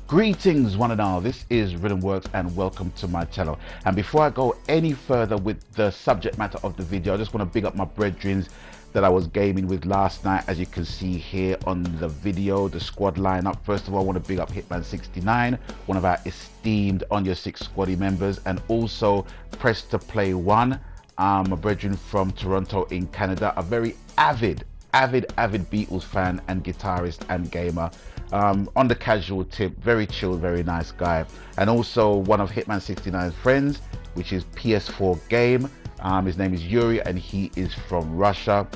Greetings one and all, this is Rhythmworks and welcome to my channel. And before I go any further with the subject matter of the video, I just want to big up my brethrens that I was gaming with last night. As you can see here on the video, the squad lineup. First of all, I want to big up Hitman69, one of our esteemed On Your Six squaddy members, and also Press to Play One, my brethren from Toronto in Canada, a very avid Beatles fan and guitarist and gamer. On the casual tip, very chill, very nice guy. And also one of Hitman69's friends, which is PS4 Game. His name is Yuri and he is from Russia.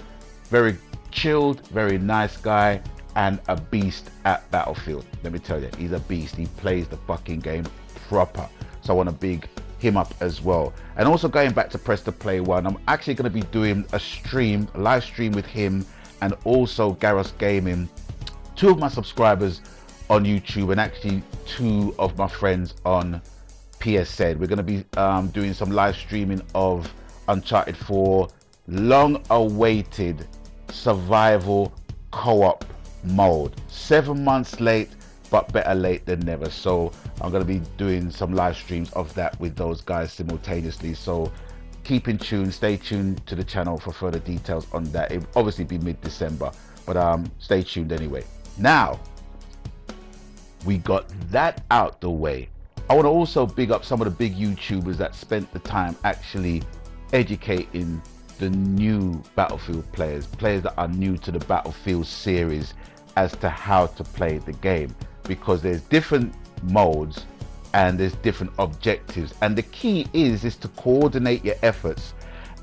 Very chilled, very nice guy, and a beast at Battlefield. Let me tell you, he's a beast. He plays the fucking game proper. So I want to big him up as well. And also going back to Press to Play One, I'm actually going to be doing a live stream with him and also Garros Gaming, two of my subscribers on YouTube and actually two of my friends on PSN. We're going to be doing some live streaming of Uncharted 4 long-awaited survival co-op mode. 7 months late, but better late than never. So I'm going to be doing some live streams of that with those guys simultaneously. So keep in tune, stay tuned to the channel for further details on that. It'll obviously be mid-December, but stay tuned anyway. Now we got that out the way, I want to also big up some of the big YouTubers that spent the time actually educating the new Battlefield players that are new to the Battlefield series as to how to play the game, because there's different modes and there's different objectives, and the key is to coordinate your efforts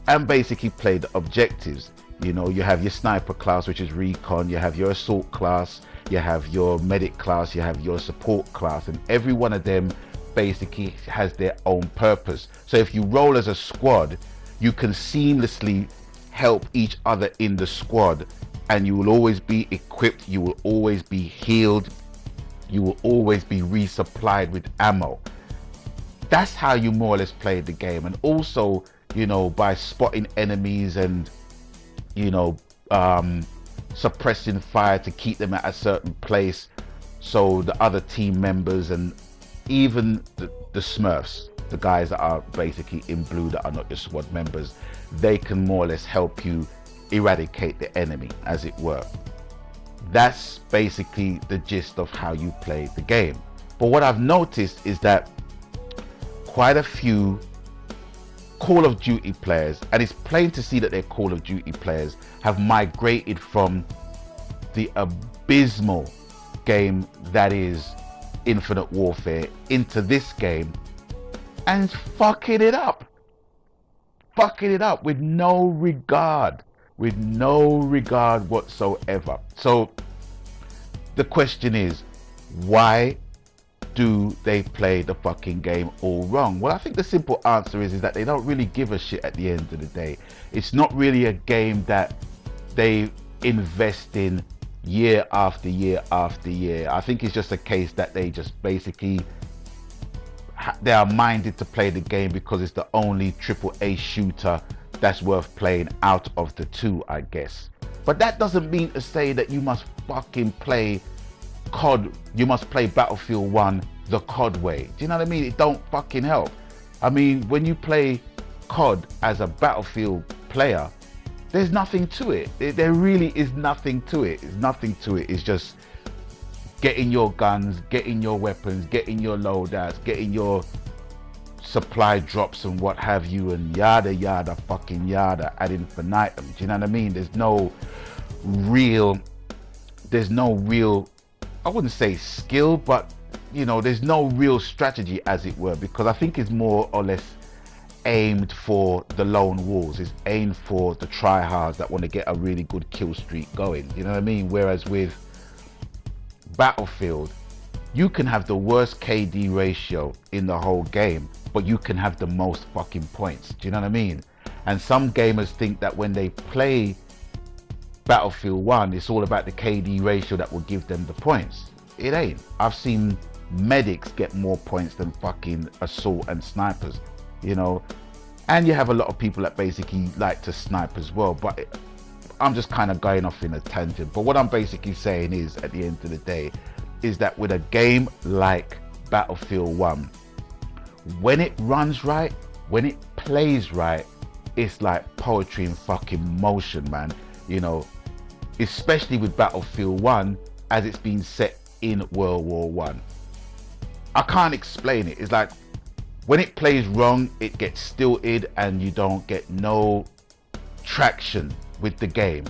and basically play the objectives. You know, you have your sniper class, which is recon, you have your assault class, you have your medic class, you have your support class, and every one of them basically has their own purpose. So if you roll as a squad, you can seamlessly help each other in the squad, and you will always be equipped, you will always be healed, you will always be resupplied with ammo. That's how you more or less play the game. And also, you know, by spotting enemies and, you know, suppressing fire to keep them at a certain place, so the other team members and even the Smurfs, the guys that are basically in blue that are not your squad members, they can more or less help you eradicate the enemy, as it were. That's basically the gist of how you play the game. But what I've noticed is that quite a few Call of Duty players, and it's plain to see that they're Call of Duty players, have migrated from the abysmal game that is Infinite Warfare into this game and fucking it up with no regard whatsoever. So the question is, why do they play the fucking game all wrong? Well, I think the simple answer is that they don't really give a shit at the end of the day. It's not really a game that they invest in year after year after year. I think it's just a case that they just basically they are minded to play the game because it's the only AAA shooter that's worth playing out of the two, I guess. But that doesn't mean to say that you must fucking play COD, you must play Battlefield 1 the COD way. Do you know what I mean? It don't fucking help. I mean, when you play COD as a Battlefield player, there's nothing to it. There really is nothing to it. There's nothing to it. It's just getting your guns, getting your weapons, getting your loadouts, getting your supply drops and what have you, and yada fucking yada ad infinitum. Do you know what I mean? There's no real, I wouldn't say skill, but you know, there's no real strategy, as it were, because I think it's more or less aimed for the lone wolves. It's aimed for the tryhards that want to get a really good kill streak going. You know what I mean? Whereas with Battlefield, you can have the worst KD ratio in the whole game, but you can have the most fucking points. Do you know what I mean? And some gamers think that when they play Battlefield 1, it's all about the KD ratio that will give them the points. It ain't. I've seen medics get more points than fucking assault and snipers, you know. And you have a lot of people that basically like to snipe as well, but I'm just kind of going off in a tangent. But what I'm basically saying is, at the end of the day, is that with a game like Battlefield 1, when it runs right, when it plays right, it's like poetry in fucking motion, man. You know, especially with Battlefield 1 as it's been set in World War One. I can't explain it. It's like when it plays wrong, it gets stilted and you don't get no traction with the game.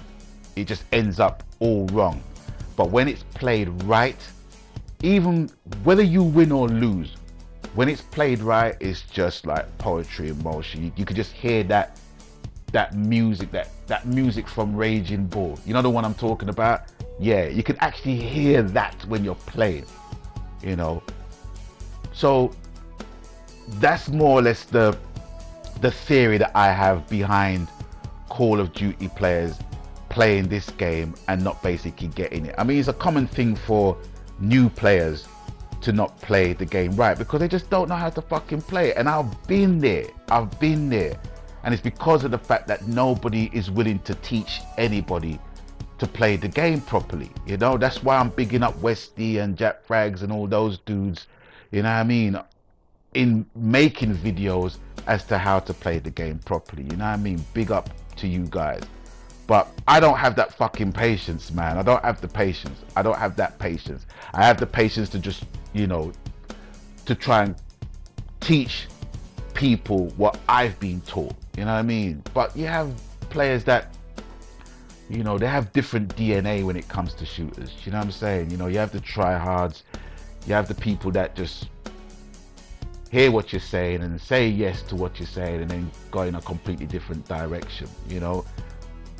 It just ends up all wrong. But when it's played right, even whether you win or lose, when it's played right, it's just like poetry in motion. You could just hear that music, that music from Raging Bull. You know the one I'm talking about? Yeah, you can actually hear that when you're playing, you know. So that's more or less the theory that I have behind Call of Duty players playing this game and not basically getting it. I mean, it's a common thing for new players to not play the game right because they just don't know how to fucking play it. And I've been there. And it's because of the fact that nobody is willing to teach anybody to play the game properly. You know, that's why I'm bigging up Westy and Jack Frags and all those dudes, you know what I mean, in making videos as to how to play the game properly. You know what I mean? Big up to you guys. But I don't have that fucking patience, man. I don't have the patience. I don't have that patience. I have the patience to just, you know, to try and teach people what I've been taught. You know what I mean? But you have players that, you know, they have different DNA when it comes to shooters. You know what I'm saying? You know, you have the tryhards. You have the people that just hear what you're saying and say yes to what you're saying and then go in a completely different direction, you know.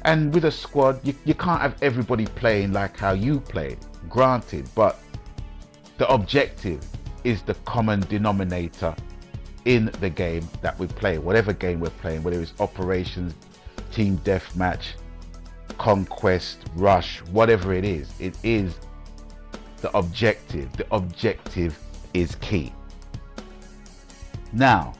And with a squad, you can't have everybody playing like how you play, granted, but the objective is the common denominator in the game that we play, whatever game we're playing, whether it's operations, team deathmatch, conquest, rush, whatever it is the objective. The objective is key. Now,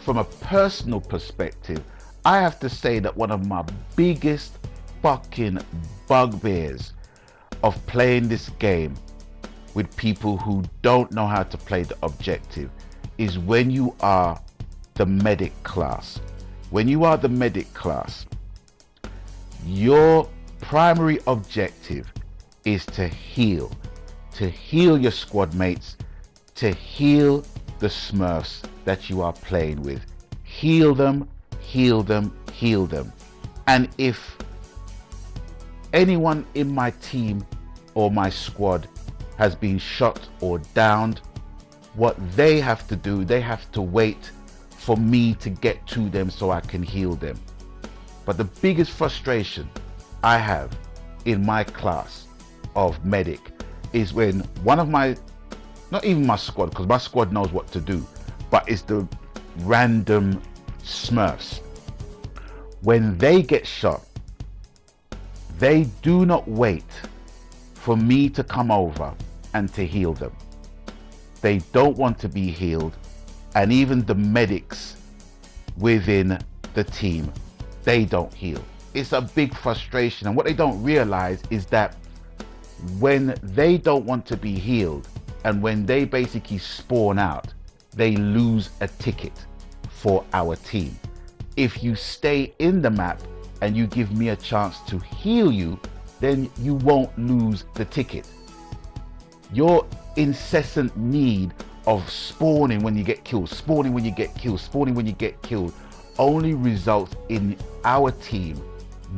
from a personal perspective, I have to say that one of my biggest fucking bugbears of playing this game with people who don't know how to play the objective is when you are the medic class. When you are the medic class, your primary objective is to heal your squad mates, to heal the Smurfs that you are playing with. Heal them. And if anyone in my team or my squad has been shot or downed, what they have to do, they have to wait for me to get to them so I can heal them. But the biggest frustration I have in my class of medic is when one of my, not even my squad, because my squad knows what to do, but it's the random Smurfs. When they get shot, they do not wait for me to come over and to heal them. They don't want to be healed, and even the medics within the team, they don't heal. It's a big frustration, and what they don't realize is that when they don't want to be healed and when they basically spawn out, they lose a ticket for our team. If you stay in the map and you give me a chance to heal you, then you won't lose the ticket. Your incessant need of spawning when you get killed, spawning when you get killed, only results in our team,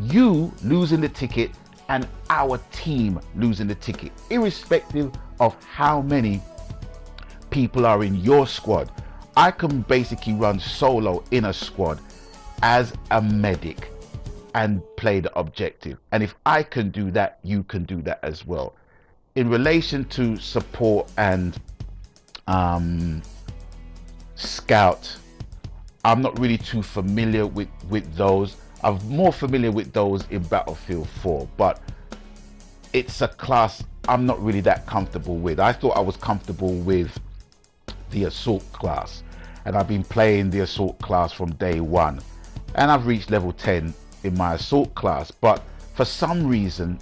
you losing the ticket and our team losing the ticket, irrespective of how many people are in your squad. I can basically run solo in a squad as a medic and play the objective. And if I can do that, you can do that as well. In relation to support and scout, I'm not really too familiar with those. I'm more familiar with those in Battlefield 4, but it's a class I'm not really that comfortable with. I thought I was comfortable with the assault class, and I've been playing the assault class from day one, and I've reached level 10 in my assault class, but for some reason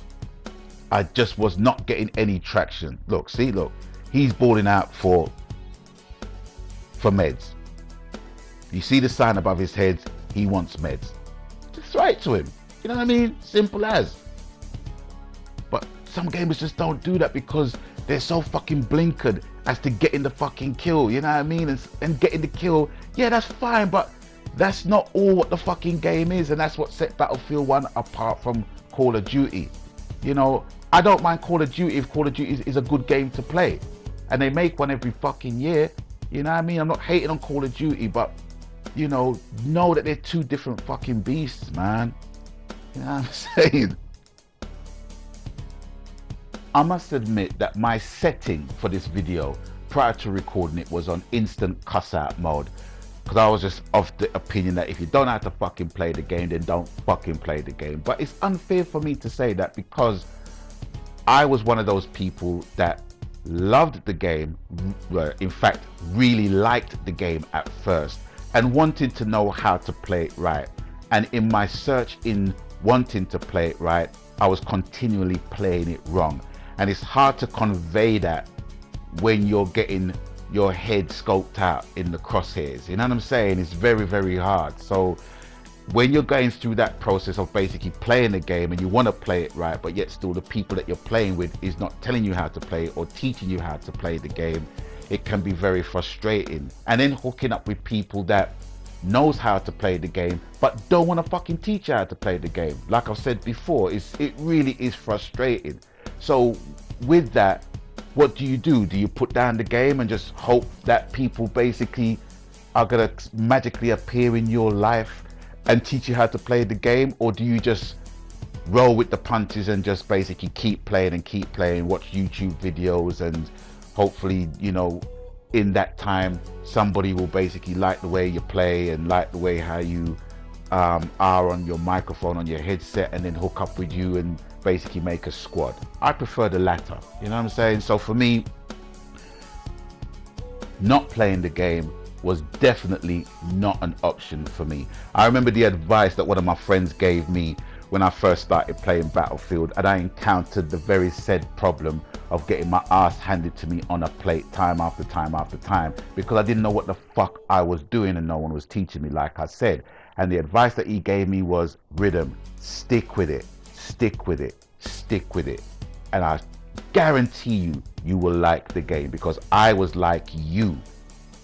I just was not getting any traction. Look, see, look, he's balling out for meds. You see the sign above his head, he wants meds. Just write to him. You know what I mean? Simple as. But some gamers just don't do that because they're so fucking blinkered as to getting the fucking kill. You know what I mean? And getting the kill, yeah, that's fine, but that's not all what the fucking game is, and that's what set Battlefield 1 apart from Call of Duty. You know, I don't mind Call of Duty if Call of Duty is a good game to play. And they make one every fucking year. You know what I mean? I'm not hating on Call of Duty, but, you know that they're two different fucking beasts, man. You know what I'm saying? I must admit that my setting for this video prior to recording it was on instant cuss out mode. Because I was just of the opinion that if you don't know how to fucking play the game, then don't fucking play the game. But it's unfair for me to say that because I was one of those people that loved the game, in fact really liked the game at first and wanted to know how to play it right. And in my search in wanting to play it right, I was continually playing it wrong. And it's hard to convey that when you're getting your head scoped out in the crosshairs. You know what I'm saying? It's very, very hard. So when you're going through that process of basically playing the game and you want to play it right, but yet still the people that you're playing with is not telling you how to play or teaching you how to play the game, it can be very frustrating. And then hooking up with people that knows how to play the game but don't want to fucking teach you how to play the game. Like I've said before, it really is frustrating. So with that, what do? Do you put down the game and just hope that people basically are gonna magically appear in your life and teach you how to play the game? Or do you just roll with the punches and just basically keep playing, watch YouTube videos, and hopefully, you know, in that time somebody will basically like the way you play and like the way how you are on your microphone, on your headset, and then hook up with you and basically make a squad? I prefer the latter, you know what I'm saying? So for me, not playing the game was definitely not an option for me. I remember the advice that one of my friends gave me when I first started playing Battlefield, and I encountered the very said problem of getting my ass handed to me on a plate time after time after time because I didn't know what the fuck I was doing and no one was teaching me, like I said. And the advice that he gave me was, Rhythm, stick with it, stick with it, stick with it. And I guarantee you, you will like the game, because I was like you.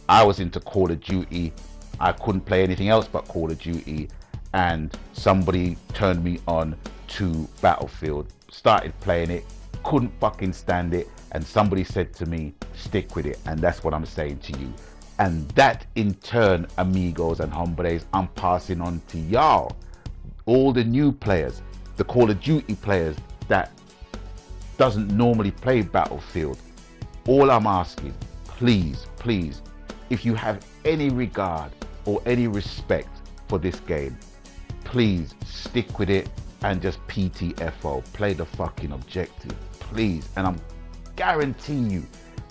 I was into Call of Duty. I couldn't play anything else but Call of Duty. And somebody turned me on to Battlefield. Started playing it, couldn't fucking stand it. And somebody said to me, stick with it. And that's what I'm saying to you. And that in turn, amigos and hombres, I'm passing on to y'all. All the new players, the Call of Duty players that doesn't normally play Battlefield. All I'm asking, please, please, if you have any regard or any respect for this game, please stick with it and just PTFO, play the fucking objective, please. And I'm guaranteeing you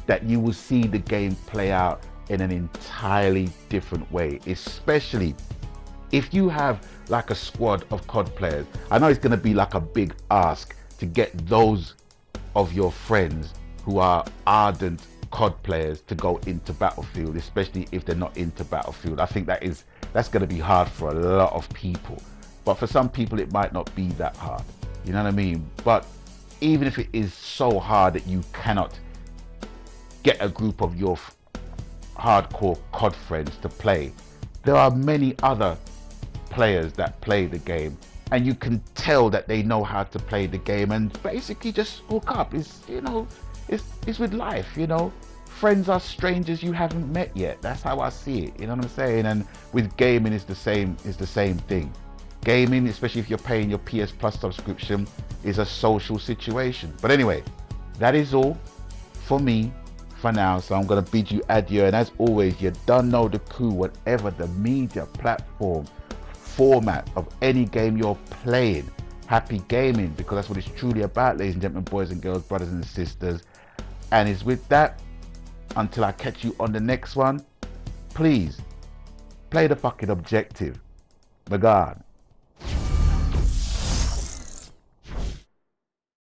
that you will see the game play out in an entirely different way, especially if you have like a squad of COD players. I know it's going to be like a big ask to get those of your friends who are ardent COD players to go into Battlefield, especially if they're not into Battlefield. I think that's going to be hard for a lot of people, but for some people it might not be that hard, you know what I mean? But even if it is so hard that you cannot get a group of your hardcore COD friends to play, there are many other players that play the game, and you can tell that they know how to play the game, and basically just hook up. It's, you know, it's with life, you know. Friends are strangers you haven't met yet. That's how I see it, you know what I'm saying? And with gaming, it's the same thing. Gaming, especially if you're paying your PS Plus subscription, is a social situation. But anyway, that is all for me for now, so I'm gonna bid you adieu. And as always, you don't know the coup, whatever the media platform format of any game you're playing. Happy gaming, because that's what it's truly about, ladies and gentlemen, boys and girls, brothers and sisters. And it's with that, until I catch you on the next one, please play the fucking objective. My God.